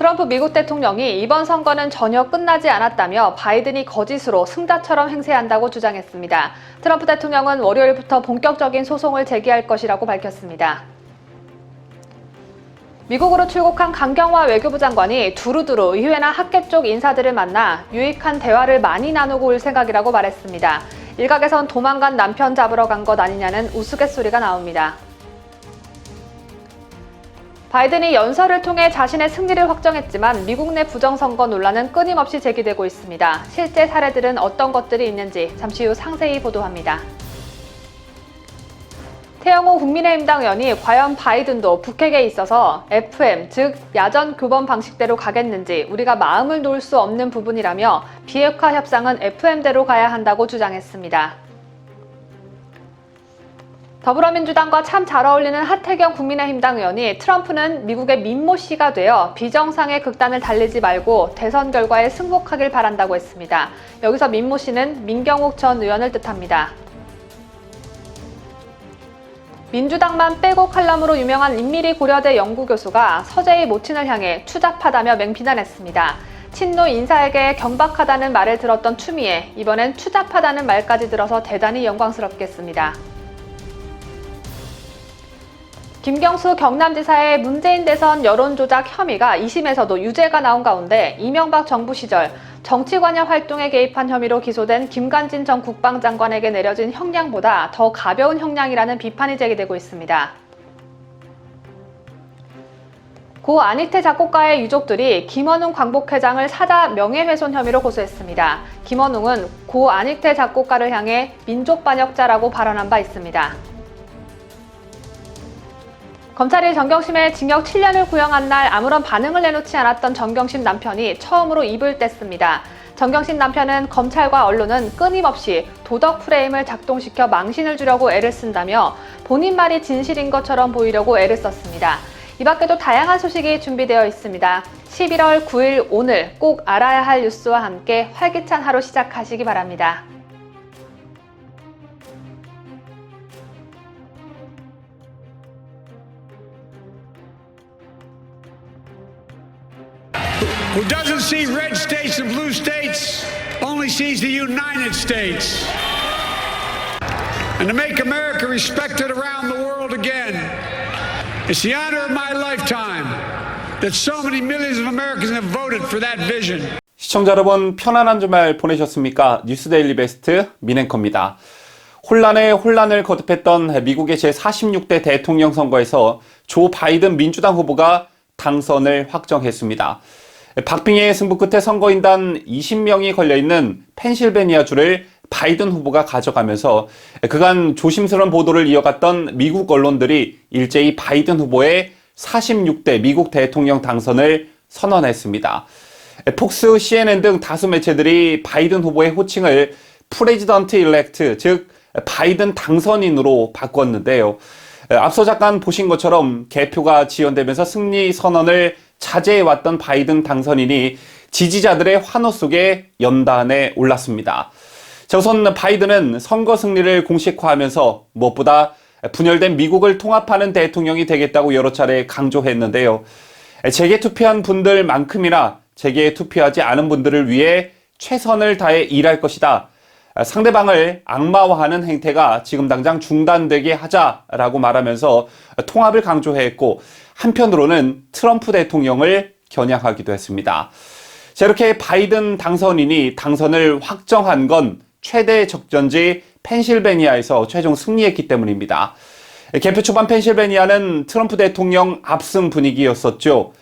트럼프 미국 대통령이 이번 선거는 전혀 끝나지 않았다며 바이든이 거짓으로 승자처럼 행세한다고 주장했습니다. 트럼프 대통령은 월요일부터 본격적인 소송을 제기할 것이라고 밝혔습니다. 미국으로 출국한 강경화 외교부 장관이 두루두루 의회나 학계 쪽 인사들을 만나 유익한 대화를 많이 나누고 올 생각이라고 말했습니다. 일각에선 도망간 남편 잡으러 간 것 아니냐는 우스갯소리가 나옵니다. 바이든이 연설을 통해 자신의 승리를 확정했지만 미국 내 부정선거 논란은 끊임없이 제기되고 있습니다. 실제 사례들은 어떤 것들이 있는지 잠시 후 상세히 보도합니다. 태영호 국민의힘당 의원이 과연 바이든도 북핵에 있어서 FM, 즉 야전 교범 방식대로 가겠는지 우리가 마음을 놓을 수 없는 부분이라며 비핵화 협상은 FM대로 가야 한다고 주장했습니다. 더불어민주당과 참 잘 어울리는 하태경 국민의힘당 의원이 트럼프는 미국의 민모씨가 되어 비정상의 극단을 달리지 말고 대선 결과에 승복하길 바란다고 했습니다. 여기서 민모씨는 민경욱 전 의원을 뜻합니다. 민주당만 빼고 칼럼으로 유명한 인미리 고려대 연구교수가 서재희 모친을 향해 추잡하다며 맹비난했습니다. 친노 인사에게 경박하다는 말을 들었던 추미애, 이번엔 추잡하다는 말까지 들어서 대단히 영광스럽겠습니다. 김경수 경남지사의 문재인 대선 여론조작 혐의가 2심에서도 유죄가 나온 가운데 이명박 정부 시절 정치관여 활동에 개입한 혐의로 기소된 김관진 전 국방장관에게 내려진 형량보다 더 가벼운 형량이라는 비판이 제기되고 있습니다. 고 안익태 작곡가의 유족들이 김원웅 광복회장을 사자 명예훼손 혐의로 고소했습니다. 김원웅은 고 안익태 작곡가를 향해 민족반역자라고 발언한 바 있습니다. 검찰이 정경심에 징역 7년을 구형한 날 아무런 반응을 내놓지 않았던 정경심 남편이 처음으로 입을 뗐습니다. 정경심 남편은 검찰과 언론은 끊임없이 도덕 프레임을 작동시켜 망신을 주려고 애를 쓴다며 본인 말이 진실인 것처럼 보이려고 애를 썼습니다. 이 밖에도 다양한 소식이 준비되어 있습니다. 11월 9일 오늘 꼭 알아야 할 뉴스와 함께 활기찬 하루 시작하시기 바랍니다. Who doesn't see red states and blue states, only sees the United States. And to make America respected around the world again, it's the honor of my lifetime that so many millions of Americans have voted for that vision. 시청자 여러분, 편안한 주말 보내셨습니까? 뉴스데일리 베스트 민앵커입니다. 혼란에 혼란을 거듭했던 미국의 제46대 대통령 선거에서 조 바이든 민주당 후보가 당선을 확정했습니다. 박빙의 승부 끝에 선거인단 20명이 걸려있는 펜실베니아주를 바이든 후보가 가져가면서 그간 조심스러운 보도를 이어갔던 미국 언론들이 일제히 바이든 후보의 46대 미국 대통령 당선을 선언했습니다. 폭스, CNN 등 다수 매체들이 바이든 후보의 호칭을 프레지던트 일렉트, 즉 바이든 당선인으로 바꿨는데요. 앞서 잠깐 보신 것처럼 개표가 지연되면서 승리 선언을 자제해왔던 바이든 당선인이 지지자들의 환호 속에 연단에 올랐습니다. 자, 우선 바이든은 선거 승리를 공식화하면서 무엇보다 분열된 미국을 통합하는 대통령이 되겠다고 여러 차례 강조했는데요. 제게 투표한 분들만큼이나 제게 투표하지 않은 분들을 위해 최선을 다해 일할 것이다. 상대방을 악마화하는 행태가 지금 당장 중단되게 하자라고 말하면서 통합을 강조했고, 한편으로는 트럼프 대통령을 겨냥하기도 했습니다. 자, 이렇게 바이든 당선인이 당선을 확정한 건 최대 적전지 펜실베니아에서 최종 승리했기 때문입니다. 개표 초반 펜실베니아는 트럼프 대통령 압승 분위기였었죠.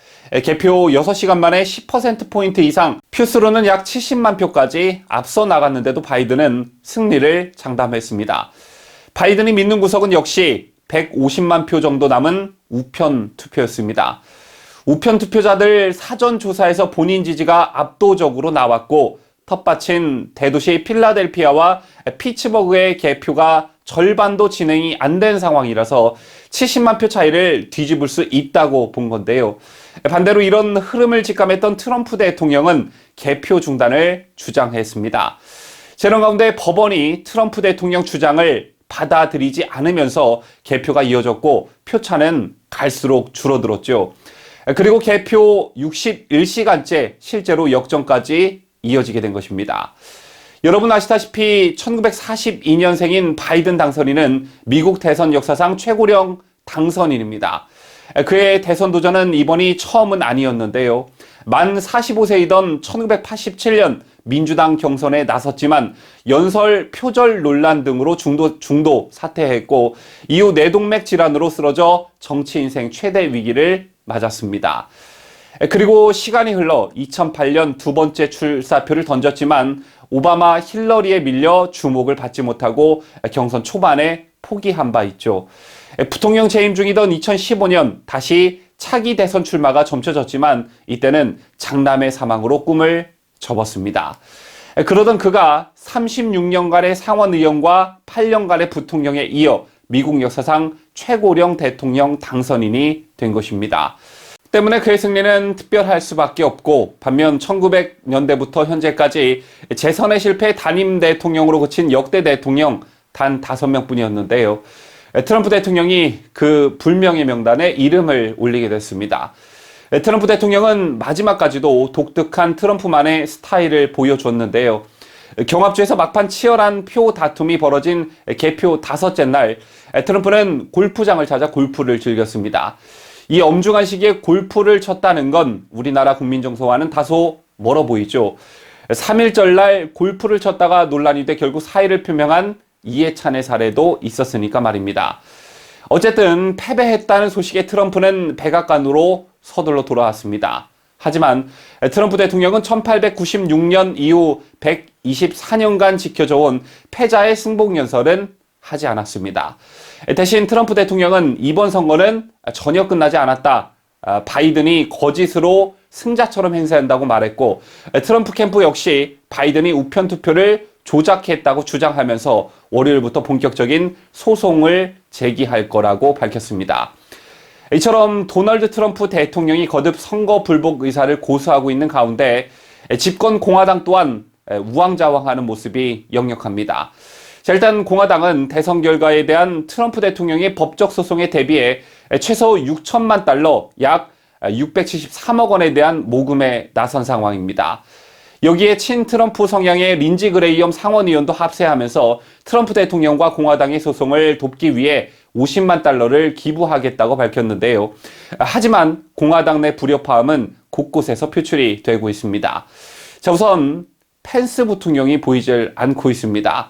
개표 6시간 만에 10%포인트 이상, 표수로는 약 70만 표까지 앞서 나갔는데도 바이든은 승리를 장담했습니다. 바이든이 믿는 구석은 역시 150만 표 정도 남은 우편 투표였습니다. 우편 투표자들 사전 조사에서 본인 지지가 압도적으로 나왔고, 텃밭인 대도시 필라델피아와 피츠버그의 개표가 절반도 진행이 안 된 상황이라서 70만 표 차이를 뒤집을 수 있다고 본 건데요. 반대로 이런 흐름을 직감했던 트럼프 대통령은 개표 중단을 주장했습니다. 이런 가운데 법원이 트럼프 대통령 주장을 받아들이지 않으면서 개표가 이어졌고 표차는 갈수록 줄어들었죠. 그리고 개표 61시간째 실제로 역전까지 이어지게 된 것입니다. 여러분 아시다시피 1942년생인 바이든 당선인은 미국 대선 역사상 최고령 당선인입니다. 그의 대선 도전은 이번이 처음은 아니었는데요. 만 45세이던 1987년 민주당 경선에 나섰지만 연설 표절 논란 등으로 중도 사퇴했고 이후 뇌동맥 질환으로 쓰러져 정치 인생 최대 위기를 맞았습니다. 그리고 시간이 흘러 2008년 두 번째 출사표를 던졌지만 오바마 힐러리에 밀려 주목을 받지 못하고 경선 초반에 포기한 바 있죠. 부통령 재임 중이던 2015년 다시 차기 대선 출마가 점쳐졌지만 이때는 장남의 사망으로 꿈을 접었습니다. 그러던 그가 36년간의 상원의원과 8년간의 부통령에 이어 미국 역사상 최고령 대통령 당선인이 된 것입니다. 때문에 그의 승리는 특별할 수밖에 없고 반면 1900년대부터 현재까지 재선에 실패 단임 대통령으로 그친 역대 대통령 단 5명뿐이었는데요. 트럼프 대통령이 그 불명예 명단에 이름을 올리게 됐습니다. 트럼프 대통령은 마지막까지도 독특한 트럼프만의 스타일을 보여줬는데요. 경합주에서 막판 치열한 표 다툼이 벌어진 개표 5째 날 트럼프는 골프장을 찾아 골프를 즐겼습니다. 이 엄중한 시기에 골프를 쳤다는 건 우리나라 국민 정서와는 다소 멀어 보이죠. 3.1절 날 골프를 쳤다가 논란이 돼 결국 사의를 표명한 이해찬의 사례도 있었으니까 말입니다. 어쨌든 패배했다는 소식에 트럼프는 백악관으로 서둘러 돌아왔습니다. 하지만 트럼프 대통령은 1896년 이후 124년간 지켜져온 패자의 승복연설은 하지 않았습니다. 대신 트럼프 대통령은 이번 선거는 전혀 끝나지 않았다. 바이든이 거짓으로 승자처럼 행세한다고 말했고 트럼프 캠프 역시 바이든이 우편 투표를 조작했다고 주장하면서 월요일부터 본격적인 소송을 제기할 거라고 밝혔습니다. 이처럼 도널드 트럼프 대통령이 거듭 선거 불복 의사를 고수하고 있는 가운데 집권 공화당 또한 우왕좌왕하는 모습이 역력합니다. 자, 일단 공화당은 대선 결과에 대한 트럼프 대통령의 법적 소송에 대비해 최소 6천만 달러, 약 673억 원에 대한 모금에 나선 상황입니다. 여기에 친 트럼프 성향의 린지 그레이엄 상원의원도 합세하면서 트럼프 대통령과 공화당의 소송을 돕기 위해 50만 달러를 기부하겠다고 밝혔는데요. 하지만 공화당 내 불협화음은 곳곳에서 표출이 되고 있습니다. 자, 우선 펜스 부통령이 보이질 않고 있습니다.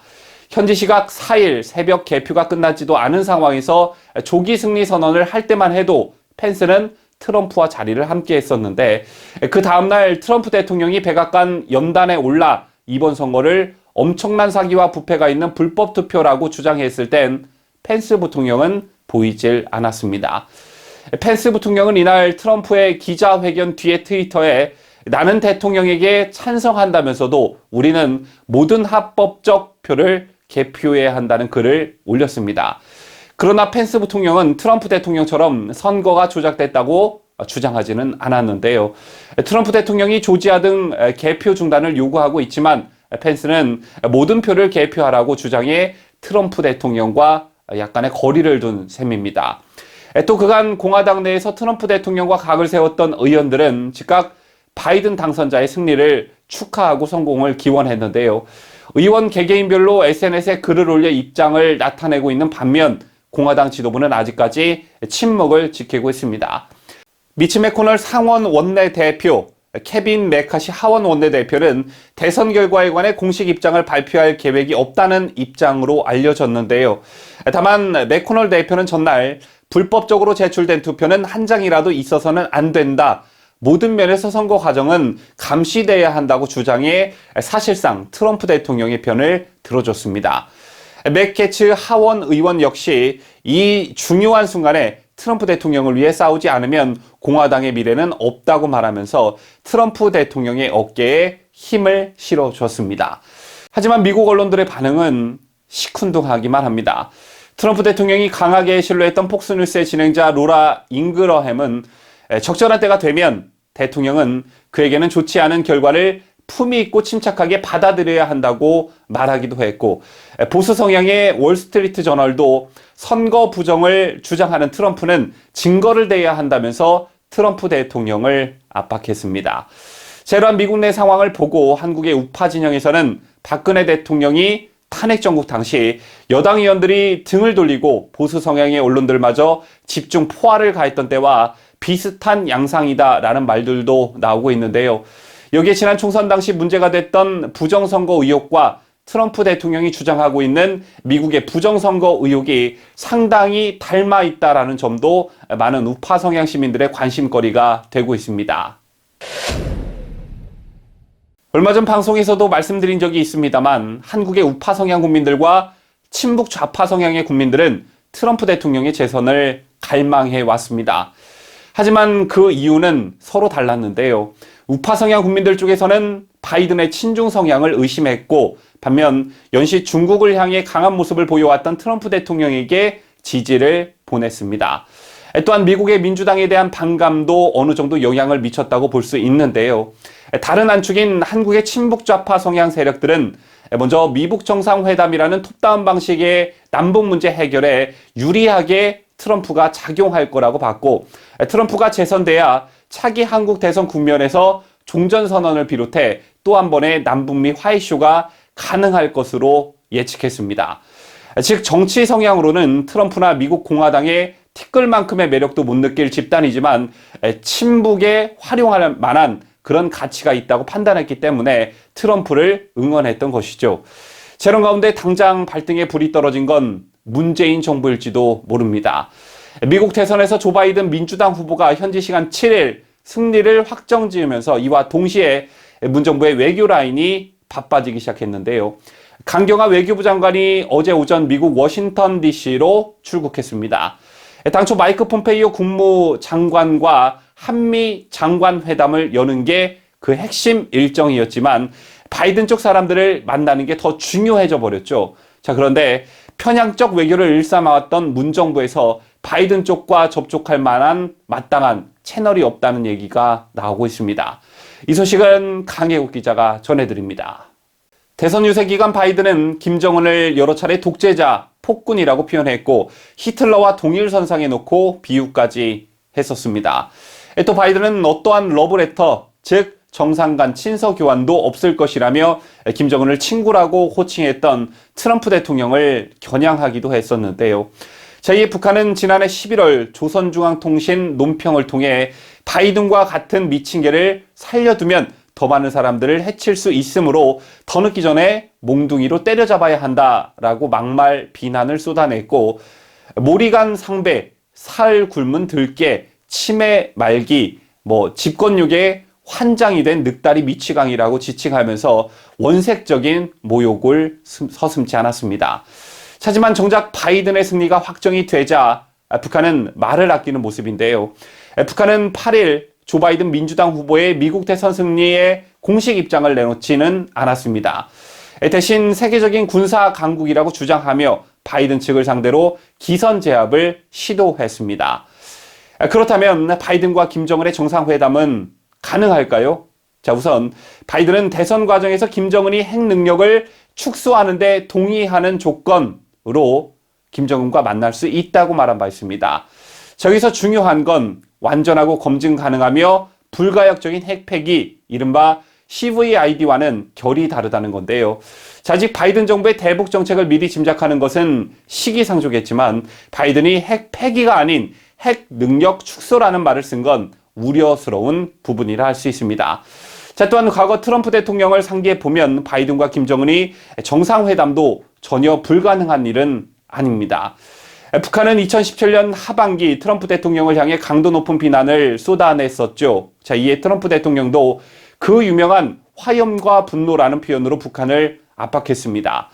현지 시각 4일 새벽 개표가 끝나지도 않은 상황에서 조기 승리 선언을 할 때만 해도 펜스는 트럼프와 자리를 함께 했었는데 그 다음날 트럼프 대통령이 백악관 연단에 올라 이번 선거를 엄청난 사기와 부패가 있는 불법 투표라고 주장했을 땐 펜스 부통령은 보이질 않았습니다. 펜스 부통령은 이날 트럼프의 기자회견 뒤에 트위터에 나는 대통령에게 찬성한다면서도 우리는 모든 합법적 표를 개표해야 한다는 글을 올렸습니다. 그러나 펜스 부통령은 트럼프 대통령처럼 선거가 조작됐다고 주장하지는 않았는데요. 트럼프 대통령이 조지아 등 개표 중단을 요구하고 있지만 펜스는 모든 표를 개표하라고 주장해 트럼프 대통령과 약간의 거리를 둔 셈입니다. 또 그간 공화당 내에서 트럼프 대통령과 각을 세웠던 의원들은 즉각 바이든 당선자의 승리를 축하하고 성공을 기원했는데요. 의원 개개인별로 SNS에 글을 올려 입장을 나타내고 있는 반면 공화당 지도부는 아직까지 침묵을 지키고 있습니다. 미치 매코널 상원 원내대표, 케빈 메카시 하원 원내대표는 대선 결과에 관해 공식 입장을 발표할 계획이 없다는 입장으로 알려졌는데요. 다만 매코널 대표는 전날 불법적으로 제출된 투표는 한 장이라도 있어서는 안 된다. 모든 면에서 선거 과정은 감시돼야 한다고 주장해 사실상 트럼프 대통령의 편을 들어줬습니다. 맥케츠 하원 의원 역시 이 중요한 순간에 트럼프 대통령을 위해 싸우지 않으면 공화당의 미래는 없다고 말하면서 트럼프 대통령의 어깨에 힘을 실어줬습니다. 하지만 미국 언론들의 반응은 시큰둥하기만 합니다. 트럼프 대통령이 강하게 신뢰했던 폭스뉴스의 진행자 로라 잉그러햄은 적절한 때가 되면 대통령은 그에게는 좋지 않은 결과를 품위 있고 침착하게 받아들여야 한다고 말하기도 했고 보수 성향의 월스트리트 저널도 선거 부정을 주장하는 트럼프는 증거를 대야 한다면서 트럼프 대통령을 압박했습니다. 이러한 미국 내 상황을 보고 한국의 우파 진영에서는 박근혜 대통령이 탄핵 정국 당시 여당 의원들이 등을 돌리고 보수 성향의 언론들마저 집중 포화를 가했던 때와 비슷한 양상이다라는 말들도 나오고 있는데요. 여기에 지난 총선 당시 문제가 됐던 부정선거 의혹과 트럼프 대통령이 주장하고 있는 미국의 부정선거 의혹이 상당히 닮아 있다라는 점도 많은 우파 성향 시민들의 관심거리가 되고 있습니다. 얼마 전 방송에서도 말씀드린 적이 있습니다만 한국의 우파 성향 국민들과 친북 좌파 성향의 국민들은 트럼프 대통령의 재선을 갈망해 왔습니다. 하지만 그 이유는 서로 달랐는데요. 우파 성향 국민들 쪽에서는 바이든의 친중 성향을 의심했고 반면 연시 중국을 향해 강한 모습을 보여왔던 트럼프 대통령에게 지지를 보냈습니다. 또한 미국의 민주당에 대한 반감도 어느 정도 영향을 미쳤다고 볼 수 있는데요. 다른 한 축인 한국의 친북 좌파 성향 세력들은 먼저 미북 정상회담이라는 톱다운 방식의 남북 문제 해결에 유리하게 트럼프가 작용할 거라고 봤고 트럼프가 재선돼야 차기 한국 대선 국면에서 종전선언을 비롯해 또 한 번의 남북미 화해쇼가 가능할 것으로 예측했습니다. 즉 정치 성향으로는 트럼프나 미국 공화당의 티끌만큼의 매력도 못 느낄 집단이지만 친북에 활용할 만한 그런 가치가 있다고 판단했기 때문에 트럼프를 응원했던 것이죠. 이런 가운데 당장 발등에 불이 떨어진 건 문재인 정부일지도 모릅니다. 미국 대선에서 조 바이든 민주당 후보가 현지 시간 7일 승리를 확정지으면서 이와 동시에 문 정부의 외교 라인이 바빠지기 시작했는데요. 강경화 외교부 장관이 어제 오전 미국 워싱턴 DC로 출국했습니다. 당초 마이크 폼페이오 국무장관과 한미 장관회담을 여는 게 그 핵심 일정이었지만 바이든 쪽 사람들을 만나는 게 더 중요해져 버렸죠. 그런데 편향적 외교를 일삼아왔던 문 정부에서 바이든 쪽과 접촉할 만한 마땅한 채널이 없다는 얘기가 나오고 있습니다. 이 소식은 강혜국 기자가 전해드립니다. 대선 유세 기간 바이든은 김정은을 여러 차례 독재자, 폭군이라고 표현했고 히틀러와 동일선상에 놓고 비유까지 했었습니다. 또 바이든은 어떠한 러브레터, 즉 정상 간 친서 교환도 없을 것이라며 김정은을 친구라고 호칭했던 트럼프 대통령을 겨냥하기도 했었는데요. 이에 북한은 지난해 11월 조선중앙통신 논평을 통해 바이든과 같은 미친개를 살려두면 더 많은 사람들을 해칠 수 있으므로 더 늦기 전에 몽둥이로 때려잡아야 한다라고 막말 비난을 쏟아냈고 모리간 상배, 살 굶은 들깨, 치매 말기, 집권육의 환장이 된 늑다리 미치광이라고 지칭하면서 원색적인 모욕을 서슴지 않았습니다. 하지만 정작 바이든의 승리가 확정이 되자 북한은 말을 아끼는 모습인데요. 북한은 8일 조 바이든 민주당 후보의 미국 대선 승리에 공식 입장을 내놓지는 않았습니다. 대신 세계적인 군사 강국이라고 주장하며 바이든 측을 상대로 기선 제압을 시도했습니다. 그렇다면 바이든과 김정은의 정상회담은 가능할까요? 우선 바이든은 대선 과정에서 김정은이 핵 능력을 축소하는 데 동의하는 조건으로 김정은과 만날 수 있다고 말한 바 있습니다. 여기서 중요한 건 완전하고 검증 가능하며 불가역적인 핵폐기, 이른바 CVID와는 결이 다르다는 건데요. 아직 바이든 정부의 대북 정책을 미리 짐작하는 것은 시기상조겠지만 바이든이 핵 폐기가 아닌 핵 능력 축소라는 말을 쓴 건 우려스러운 부분이라 할 수 있습니다. 또한 과거 트럼프 대통령을 상기해 보면 바이든과 김정은이 정상회담도 전혀 불가능한 일은 아닙니다. 북한은 2017년 하반기 트럼프 대통령을 향해 강도 높은 비난을 쏟아냈었죠. 이에 트럼프 대통령도 그 유명한 화염과 분노라는 표현으로 북한을 압박했습니다.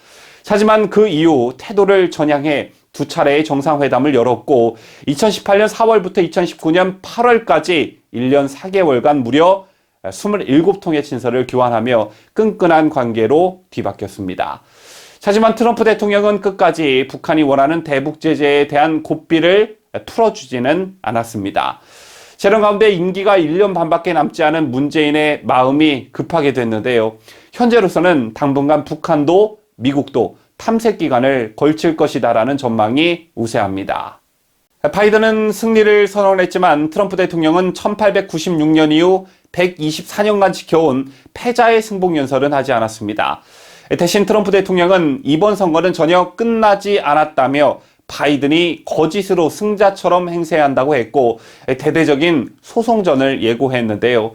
하지만 그 이후 태도를 전향해 두 차례의 정상회담을 열었고 2018년 4월부터 2019년 8월까지 1년 4개월간 무려 27통의 친서를 교환하며 끈끈한 관계로 뒤바뀌었습니다. 하지만 트럼프 대통령은 끝까지 북한이 원하는 대북 제재에 대한 고삐를 풀어주지는 않았습니다. 이런 가운데 임기가 1년 반밖에 남지 않은 문재인의 마음이 급하게 됐는데요. 현재로서는 당분간 북한도 미국도 탐색 기간을 걸칠 것이다라는 전망이 우세합니다. 바이든은 승리를 선언했지만 트럼프 대통령은 1896년 이후 124년간 지켜온 패자의 승복연설은 하지 않았습니다. 대신 트럼프 대통령은 이번 선거는 전혀 끝나지 않았다며 바이든이 거짓으로 승자처럼 행세해야 한다고 했고 대대적인 소송전을 예고했는데요.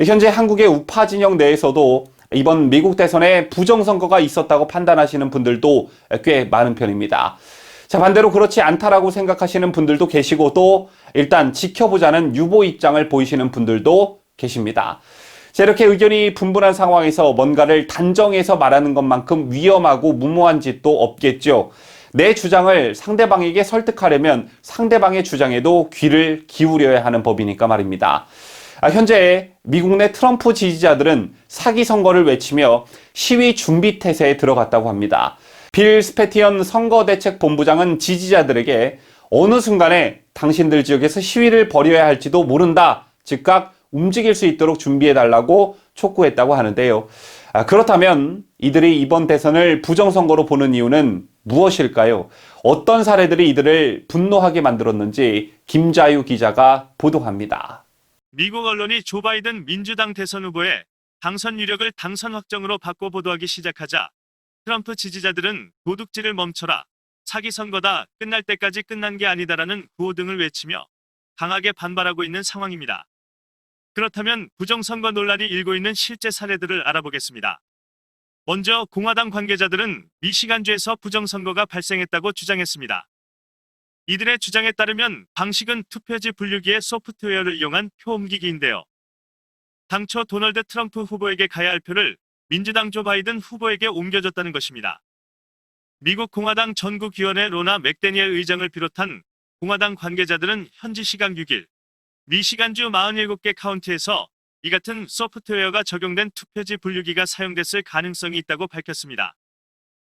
현재 한국의 우파 진영 내에서도 이번 미국 대선에 부정선거가 있었다고 판단하시는 분들도 꽤 많은 편입니다. 자, 반대로 그렇지 않다라고 생각하시는 분들도 계시고 또 일단 지켜보자는 유보 입장을 보이시는 분들도 계십니다. 자, 이렇게 의견이 분분한 상황에서 뭔가를 단정해서 말하는 것만큼 위험하고 무모한 짓도 없겠죠. 내 주장을 상대방에게 설득하려면 상대방의 주장에도 귀를 기울여야 하는 법이니까 말입니다. 현재 미국 내 트럼프 지지자들은 사기 선거를 외치며 시위 준비 태세에 들어갔다고 합니다. 빌 스패티언 선거대책본부장은 지지자들에게 어느 순간에 당신들 지역에서 시위를 벌여야 할지도 모른다. 즉각 움직일 수 있도록 준비해달라고 촉구했다고 하는데요. 그렇다면 이들이 이번 대선을 부정선거로 보는 이유는 무엇일까요? 어떤 사례들이 이들을 분노하게 만들었는지 김자유 기자가 보도합니다. 미국 언론이 조 바이든 민주당 대선 후보의 당선 유력을 당선 확정으로 바꿔 보도하기 시작하자 트럼프 지지자들은 도둑질을 멈춰라, 사기 선거다, 끝날 때까지 끝난 게 아니다라는 구호 등을 외치며 강하게 반발하고 있는 상황입니다. 그렇다면 부정선거 논란이 일고 있는 실제 사례들을 알아보겠습니다. 먼저 공화당 관계자들은 미시간주에서 부정선거가 발생했다고 주장했습니다. 이들의 주장에 따르면 방식은 투표지 분류기의 소프트웨어를 이용한 표 옮기기인데요. 당초 도널드 트럼프 후보에게 가야 할 표를 민주당 조 바이든 후보에게 옮겨줬다는 것입니다. 미국 공화당 전국위원회 로나 맥데니엘 의장을 비롯한 공화당 관계자들은 현지 시간 6일 미시간주 47개 카운티에서 이 같은 소프트웨어가 적용된 투표지 분류기가 사용됐을 가능성이 있다고 밝혔습니다.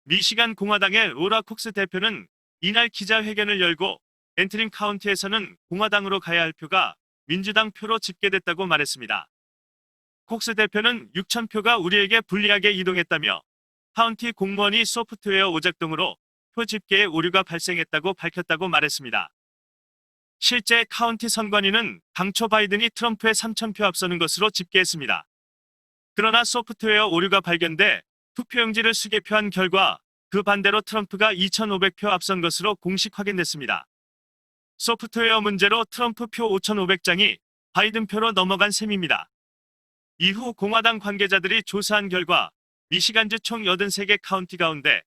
미시간 공화당의 로라 콕스 대표는 이날 기자회견을 열고 앤트림 카운티에서는 공화당으로 가야 할 표가 민주당 표로 집계됐다고 말했습니다. 콕스 대표는 6,000표가 우리에게 불리하게 이동했다며 카운티 공무원이 소프트웨어 오작동으로 표 집계에 오류가 발생했다고 밝혔다고 말했습니다. 실제 카운티 선관위는 당초 바이든이 트럼프의 3,000표 앞서는 것으로 집계했습니다. 그러나 소프트웨어 오류가 발견돼 투표용지를 수개표한 결과 그 반대로 트럼프가 2,500표 앞선 것으로 공식 확인됐습니다. 소프트웨어 문제로 트럼프 표 5,500장이 바이든 표로 넘어간 셈입니다. 이후 공화당 관계자들이 조사한 결과 미시간주 총 83개 카운티 가운데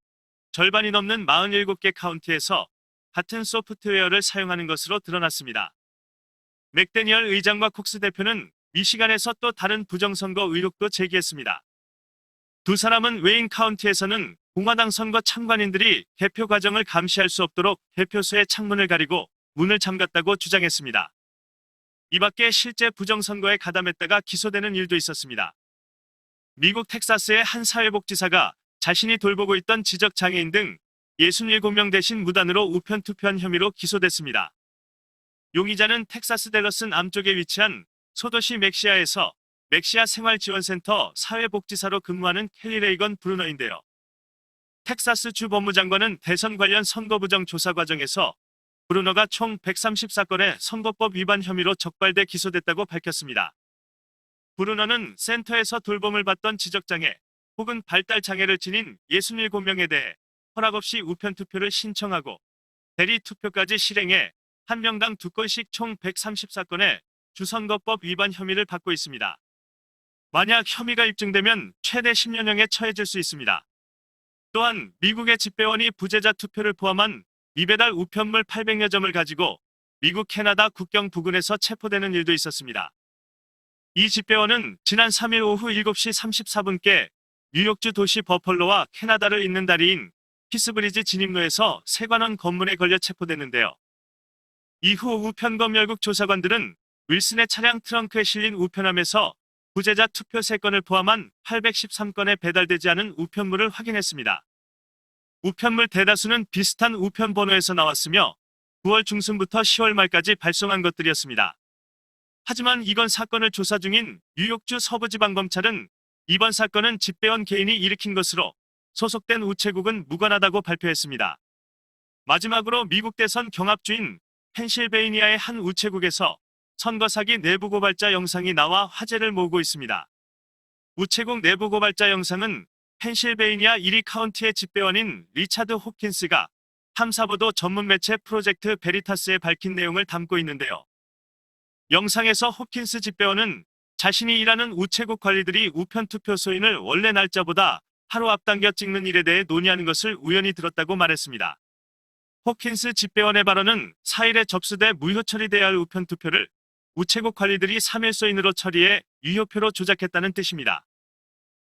절반이 넘는 47개 카운티에서 같은 소프트웨어를 사용하는 것으로 드러났습니다. 맥데니얼 의장과 콕스 대표는 미시간에서 또 다른 부정선거 의혹도 제기했습니다. 두 사람은 웨인 카운티에서는 공화당 선거 참관인들이 개표 과정을 감시할 수 없도록 개표소의 창문을 가리고 문을 잠갔다고 주장했습니다. 이 밖에 실제 부정선거에 가담했다가 기소되는 일도 있었습니다. 미국 텍사스의 한 사회복지사가 자신이 돌보고 있던 지적장애인 등 67명 대신 무단으로 우편 투표한 혐의로 기소됐습니다. 용의자는 텍사스 댈러스 남쪽에 위치한 소도시 맥시아에서 맥시아 생활지원센터 사회복지사로 근무하는 켈리 레이건 브루너인데요. 텍사스 주 법무장관은 대선 관련 선거부정 조사 과정에서 브루너가 총 134건의 선거법 위반 혐의로 적발돼 기소됐다고 밝혔습니다. 브루너는 센터에서 돌봄을 받던 지적장애 혹은 발달장애를 지닌 67명에 대해 허락 없이 우편 투표를 신청하고 대리 투표까지 실행해 한 명당 2건씩 총 134건의 주선거법 위반 혐의를 받고 있습니다. 만약 혐의가 입증되면 최대 10년형에 처해질 수 있습니다. 또한 미국의 집배원이 부재자 투표를 포함한 미배달 우편물 800여 점을 가지고 미국 캐나다 국경 부근에서 체포되는 일도 있었습니다. 이 집배원은 지난 3일 오후 7시 34분께 뉴욕주 도시 버펄로와 캐나다를 잇는 다리인 피스브리지 진입로에서 세관원 건물에 걸려 체포됐는데요. 이후 우편검 열국 조사관들은 윌슨의 차량 트렁크에 실린 우편함에서 부재자 투표 3건을 포함한 813건의 배달되지 않은 우편물을 확인했습니다. 우편물 대다수는 비슷한 우편 번호에서 나왔으며 9월 중순부터 10월 말까지 발송한 것들이었습니다. 하지만 이건 사건을 조사 중인 뉴욕주 서부지방검찰은 이번 사건은 집배원 개인이 일으킨 것으로 소속된 우체국은 무관하다고 발표했습니다. 마지막으로 미국 대선 경합주인 펜실베이니아의 한 우체국에서 선거 사기 내부 고발자 영상이 나와 화제를 모으고 있습니다. 우체국 내부 고발자 영상은 펜실베이니아 1위 카운티의 집배원인 리차드 홉킨스가 탐사보도 전문 매체 프로젝트 베리타스에 밝힌 내용을 담고 있는데요. 영상에서 홉킨스 집배원은 자신이 일하는 우체국 관리들이 우편 투표소인을 원래 날짜보다 하루 앞당겨 찍는 일에 대해 논의하는 것을 우연히 들었다고 말했습니다. 홉킨스 집배원의 발언은 4일에 접수돼 무효 처리돼야 할 우편 투표를 우체국 관리들이 3일 소인으로 처리해 유효표로 조작했다는 뜻입니다.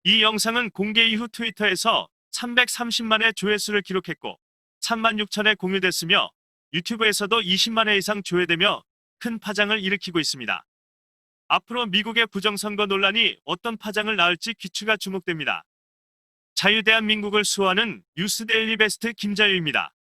이 영상은 공개 이후 트위터에서 330만의 조회수를 기록했고 3만 6천에 공유됐으며 유튜브에서도 20만 회 이상 조회되며 큰 파장을 일으키고 있습니다. 앞으로 미국의 부정선거 논란이 어떤 파장을 낳을지 귀추가 주목됩니다. 자유대한민국을 수호하는 뉴스데일리 베스트 김자유입니다.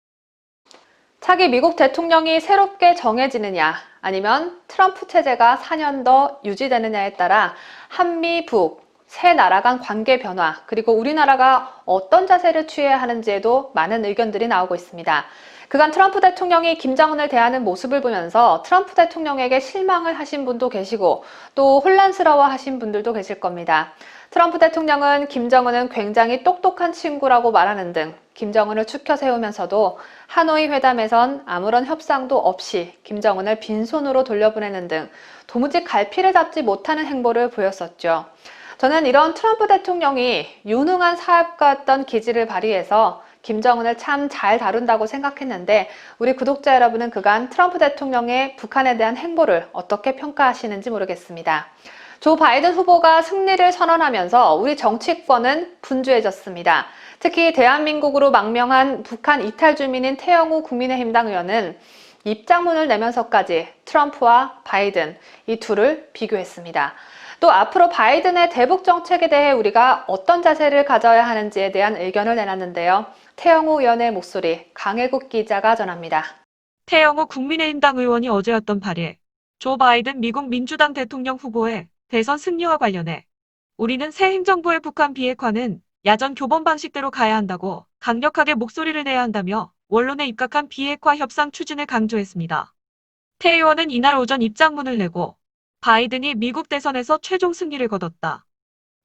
차기 미국 대통령이 새롭게 정해지느냐 아니면 트럼프 체제가 4년 더 유지되느냐에 따라 한미, 북, 세 나라 간 관계 변화 그리고 우리나라가 어떤 자세를 취해야 하는지에도 많은 의견들이 나오고 있습니다. 그간 트럼프 대통령이 김정은을 대하는 모습을 보면서 트럼프 대통령에게 실망을 하신 분도 계시고 또 혼란스러워 하신 분들도 계실 겁니다. 트럼프 대통령은 김정은은 굉장히 똑똑한 친구라고 말하는 등 김정은을 추켜 세우면서도 하노이 회담에선 아무런 협상도 없이 김정은을 빈손으로 돌려보내는 등 도무지 갈피를 잡지 못하는 행보를 보였었죠. 저는 이런 트럼프 대통령이 유능한 사업가였던 기질을 발휘해서 김정은을 참 잘 다룬다고 생각했는데 우리 구독자 여러분은 그간 트럼프 대통령의 북한에 대한 행보를 어떻게 평가하시는지 모르겠습니다. 조 바이든 후보가 승리를 선언하면서 우리 정치권은 분주해졌습니다. 특히 대한민국으로 망명한 북한 이탈 주민인 태영호 국민의힘당 의원은 입장문을 내면서까지 트럼프와 바이든 이 둘을 비교했습니다. 또 앞으로 바이든의 대북 정책에 대해 우리가 어떤 자세를 가져야 하는지에 대한 의견을 내놨는데요. 태영호 의원의 목소리 강혜국 기자가 전합니다. 태영호 국민의힘당 의원이 어제였던 8일 조 바이든 미국 민주당 대통령 후보의 대선 승리와 관련해 우리는 새 행정부의 북한 비핵화는 야전 교범 방식대로 가야 한다고 강력하게 목소리를 내야 한다며 원론에 입각한 비핵화 협상 추진을 강조했습니다. 태 의원은 이날 오전 입장문을 내고 바이든이 미국 대선에서 최종 승리를 거뒀다.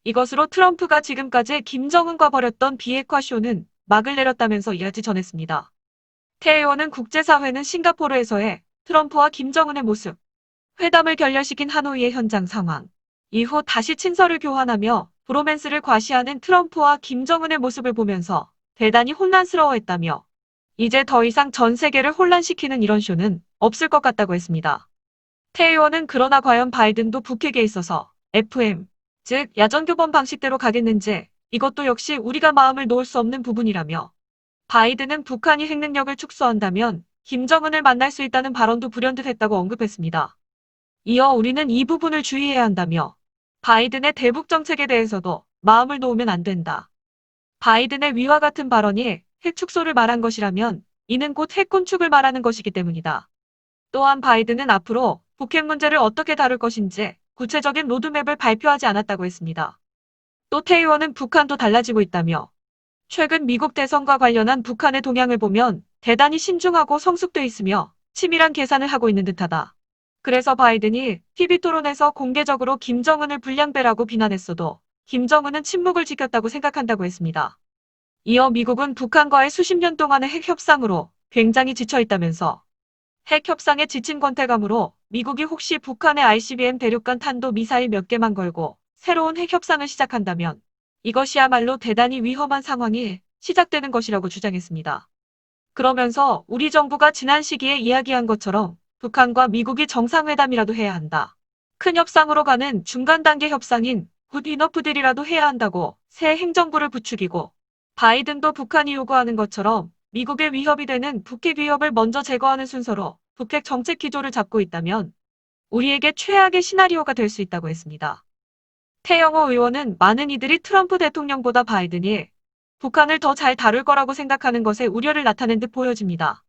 이것으로 트럼프가 지금까지 김정은과 벌였던 비핵화 쇼는 막을 내렸다면서 이같이 전했습니다. 태 의원은 국제사회는 싱가포르에서의 트럼프와 김정은의 모습, 회담을 결렬시킨 하노이의 현장 상황, 이후 다시 친서를 교환하며 브로맨스를 과시하는 트럼프와 김정은의 모습을 보면서 대단히 혼란스러워했다며 이제 더 이상 전 세계를 혼란시키는 이런 쇼는 없을 것 같다고 했습니다. 태 의원은 그러나 과연 바이든도 북핵에 있어서 FM, 즉 야전교범 방식대로 가겠는지 이것도 역시 우리가 마음을 놓을 수 없는 부분이라며 바이든은 북한이 핵능력을 축소한다면 김정은을 만날 수 있다는 발언도 불현듯했다고 언급했습니다. 이어 우리는 이 부분을 주의해야 한다며 바이든의 대북 정책에 대해서도 마음을 놓으면 안 된다. 바이든의 위와 같은 발언이 핵 축소를 말한 것이라면 이는 곧 핵 군축을 말하는 것이기 때문이다. 또한 바이든은 앞으로 북핵 문제를 어떻게 다룰 것인지 구체적인 로드맵을 발표하지 않았다고 했습니다. 또 태 의원은 북한도 달라지고 있다며 최근 미국 대선과 관련한 북한의 동향을 보면 대단히 신중하고 성숙돼 있으며 치밀한 계산을 하고 있는 듯하다. 그래서 바이든이 TV토론에서 공개적으로 김정은을 불량배라고 비난했어도 김정은은 침묵을 지켰다고 생각한다고 했습니다. 이어 미국은 북한과의 수십 년 동안의 핵 협상으로 굉장히 지쳐있다면서 핵 협상에 지친 권태감으로 미국이 혹시 북한의 ICBM 대륙간 탄도 미사일 몇 개만 걸고 새로운 핵 협상을 시작한다면 이것이야말로 대단히 위험한 상황이 시작되는 것이라고 주장했습니다. 그러면서 우리 정부가 지난 시기에 이야기한 것처럼 북한과 미국이 정상회담이라도 해야 한다. 큰 협상으로 가는 중간 단계 협상인 굿 이너프 딜이라도 해야 한다고 새 행정부를 부추기고 바이든도 북한이 요구하는 것처럼 미국의 위협이 되는 북핵 위협을 먼저 제거하는 순서로 북핵 정책 기조를 잡고 있다면 우리에게 최악의 시나리오가 될 수 있다고 했습니다. 태영호 의원은 많은 이들이 트럼프 대통령보다 바이든이 북한을 더 잘 다룰 거라고 생각하는 것에 우려를 나타낸 듯 보여집니다.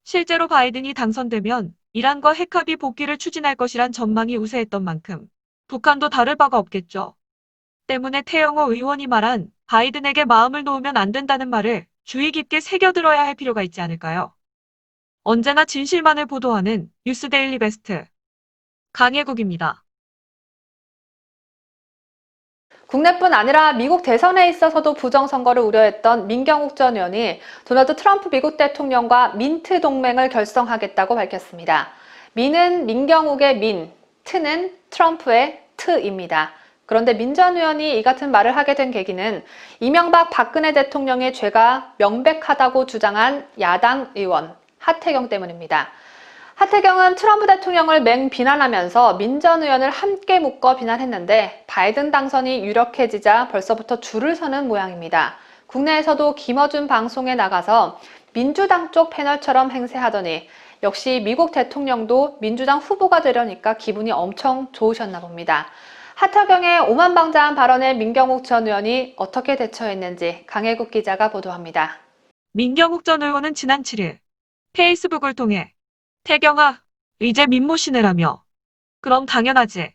실제로 바이든이 당선되면 이란과 핵합의 복귀를 추진할 것이란 전망이 우세했던 만큼 북한도 다를 바가 없겠죠. 때문에 태영호 의원이 말한 바이든에게 마음을 놓으면 안 된다는 말을 주의 깊게 새겨들어야 할 필요가 있지 않을까요? 언제나 진실만을 보도하는 뉴스데일리 베스트 강혜국입니다. 국내뿐 아니라 미국 대선에 있어서도 부정선거를 우려했던 민경욱 전 의원이 도널드 트럼프 미국 대통령과 민트 동맹을 결성하겠다고 밝혔습니다. 민은 민경욱의 민, 트는 트럼프의 트입니다. 그런데 민 전 의원이 이 같은 말을 하게 된 계기는 이명박 박근혜 대통령의 죄가 명백하다고 주장한 야당 의원 하태경 때문입니다. 하태경은 트럼프 대통령을 맹비난하면서 민 전 의원을 함께 묶어 비난했는데 바이든 당선이 유력해지자 벌써부터 줄을 서는 모양입니다. 국내에서도 김어준 방송에 나가서 민주당 쪽 패널처럼 행세하더니 역시 미국 대통령도 민주당 후보가 되려니까 기분이 엄청 좋으셨나 봅니다. 하태경의 오만방자한 발언에 민경욱 전 의원이 어떻게 대처했는지 강혜국 기자가 보도합니다. 민경욱 전 의원은 지난 7일 페이스북을 통해 태경아, 이제 민모시네라며 그럼 당연하지.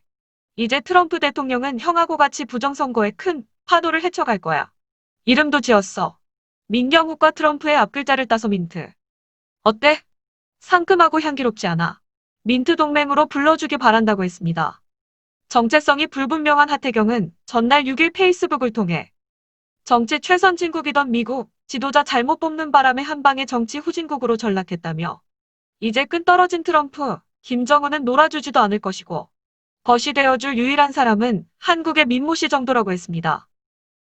이제 트럼프 대통령은 형하고 같이 부정선거에 큰 파도를 헤쳐갈 거야. 이름도 지었어. 민경욱과 트럼프의 앞글자를 따서 민트. 어때? 상큼하고 향기롭지 않아? 민트 동맹으로 불러주길 바란다고 했습니다. 정체성이 불분명한 하태경은 전날 6일 페이스북을 통해 정치 최선 진국이던 미국 지도자 잘못 뽑는 바람에 한방의 정치 후진국으로 전락했다며 이제 끈 떨어진 트럼프, 김정은은 놀아주지도 않을 것이고 벗이 되어줄 유일한 사람은 한국의 민모씨 정도라고 했습니다.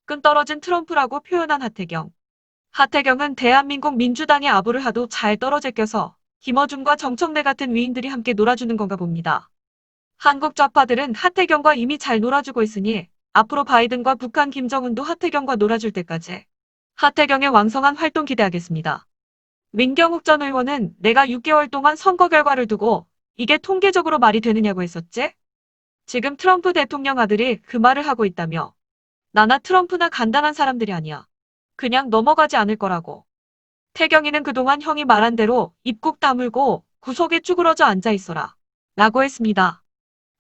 끈 떨어진 트럼프라고 표현한 하태경. 하태경은 대한민국 민주당의 아부를 하도 잘 떨어져 껴서 김어준과 정청래 같은 위인들이 함께 놀아주는 건가 봅니다. 한국 좌파들은 하태경과 이미 잘 놀아주고 있으니 앞으로 바이든과 북한 김정은도 하태경과 놀아줄 때까지 하태경의 왕성한 활동 기대하겠습니다. 민경욱 전 의원은 내가 6개월 동안 선거 결과를 두고 이게 통계적으로 말이 되느냐고 했었지? 지금 트럼프 대통령 아들이 그 말을 하고 있다며. 나나 트럼프나 간단한 사람들이 아니야. 그냥 넘어가지 않을 거라고. 태경이는 그동안 형이 말한 대로 입국 다물고 구석에 쭈그러져 앉아 있어라. 라고 했습니다.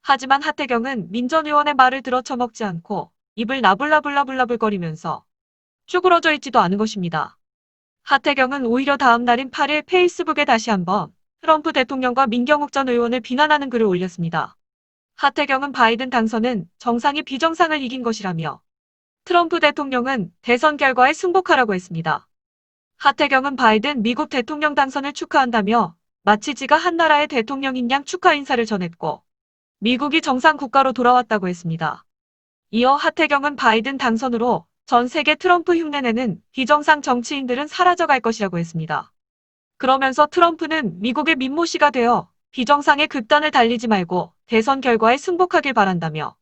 하지만 하태경은 민 전 의원의 말을 들어 처먹지 않고 입을 나불나불나불나불거리면서 쭈그러져 있지도 않은 것입니다. 하태경은 오히려 다음 날인 8일 페이스북에 다시 한번 트럼프 대통령과 민경욱 전 의원을 비난하는 글을 올렸습니다. 하태경은 바이든 당선은 정상이 비정상을 이긴 것이라며 트럼프 대통령은 대선 결과에 승복하라고 했습니다. 하태경은 바이든 미국 대통령 당선을 축하한다며 마치 지가 한 나라의 대통령인 양 축하 인사를 전했고 미국이 정상 국가로 돌아왔다고 했습니다. 이어 하태경은 바이든 당선으로 전 세계 트럼프 흉내내는 비정상 정치인들은 사라져갈 것이라고 했습니다. 그러면서 트럼프는 미국의 민모씨가 되어 비정상의 극단을 달리지 말고 대선 결과에 승복하길 바란다며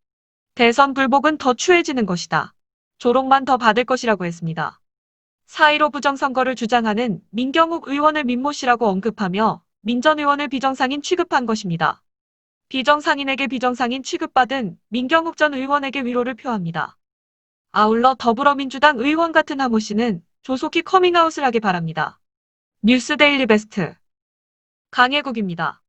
대선 불복은 더 추해지는 것이다. 조롱만 더 받을 것이라고 했습니다. 4.15 부정선거를 주장하는 민경욱 의원을 민모씨라고 언급하며 민 전 의원을 비정상인 취급한 것입니다. 비정상인에게 비정상인 취급받은 민경욱 전 의원에게 위로를 표합니다. 아울러 더불어민주당 의원 같은 하모 씨는 조속히 커밍아웃을 하길 바랍니다. 뉴스데일리 베스트 강혜국입니다.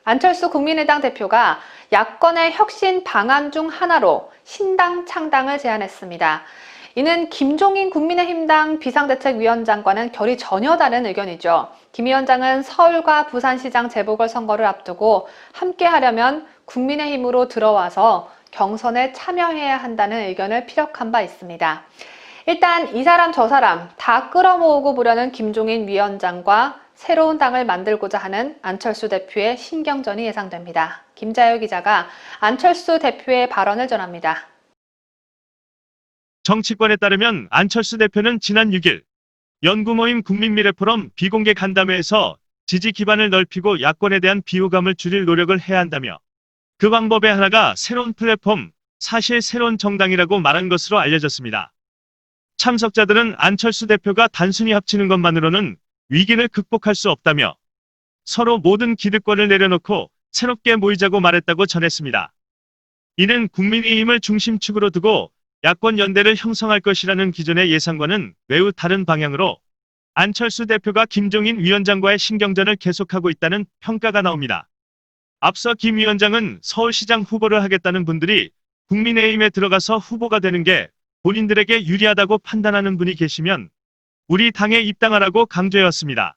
안철수 국민의당 대표가 야권의 혁신 방안 중 하나로 신당 창당을 제안했습니다. 이는 김종인 국민의힘당 비상대책위원장과는 결이 전혀 다른 의견이죠. 김 위원장은 서울과 부산시장 재보궐선거를 앞두고 함께 하려면 국민의힘으로 들어와서 경선에 참여해야 한다는 의견을 피력한 바 있습니다. 일단 이 사람 저 사람 다 끌어모으고 보려는 김종인 위원장과 새로운 당을 만들고자 하는 안철수 대표의 신경전이 예상됩니다. 김자유 기자가 안철수 대표의 발언을 전합니다. 정치권에 따르면 안철수 대표는 지난 6일 연구모임 국민미래포럼 비공개 간담회에서 지지 기반을 넓히고 야권에 대한 비호감을 줄일 노력을 해야 한다며 그 방법의 하나가 새로운 플랫폼, 사실 새로운 정당이라고 말한 것으로 알려졌습니다. 참석자들은 안철수 대표가 단순히 합치는 것만으로는 위기를 극복할 수 없다며 서로 모든 기득권을 내려놓고 새롭게 모이자고 말했다고 전했습니다. 이는 국민의힘을 중심축으로 두고 야권 연대를 형성할 것이라는 기존의 예상과는 매우 다른 방향으로 안철수 대표가 김종인 위원장과의 신경전을 계속하고 있다는 평가가 나옵니다. 앞서 김 위원장은 서울시장 후보를 하겠다는 분들이 국민의힘에 들어가서 후보가 되는 게 본인들에게 유리하다고 판단하는 분이 계시면 우리 당에 입당하라고 강조해왔습니다.